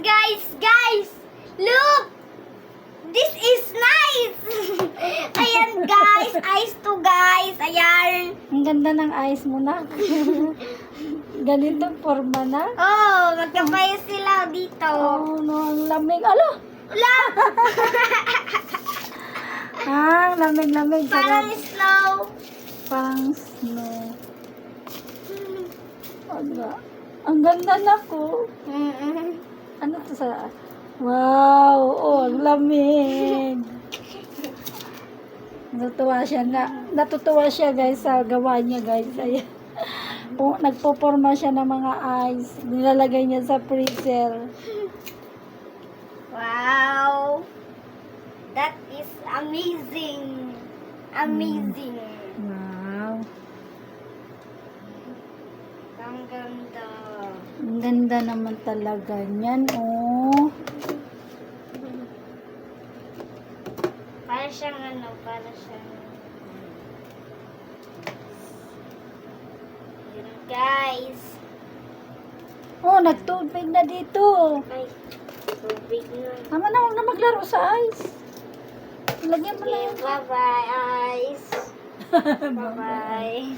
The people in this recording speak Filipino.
Guys! Look! This is nice! Ayan, guys. Ice to, guys. Ayan. Ang ganda ng eyes mo na. Ganitong forma na. Oh, magkapayos sila dito. Oh, no, ang lamig. Alo! La! Ah, lamig-lamig. Parang slow. Parang snow. Wala. Ang ganda na ko. Ano to sa... Wow! Oh, ang lamig. Natutuwa siya guys sa gawa niya guys. Ayan. Nagpoporma siya ng mga ice. Nilalagay niya sa freezer. Wow! That is amazing. Amazing. Wow. Ang ganda. Ang ganda naman talaga niyan, oh. Para siyang para siyang... Yun, guys. Oh, nagtubig na dito. Ay, tubig na. Tama na, huwag na maglaro sa ice. Lagyan mo na Okay, yun. bye-bye, guys. Bye-bye.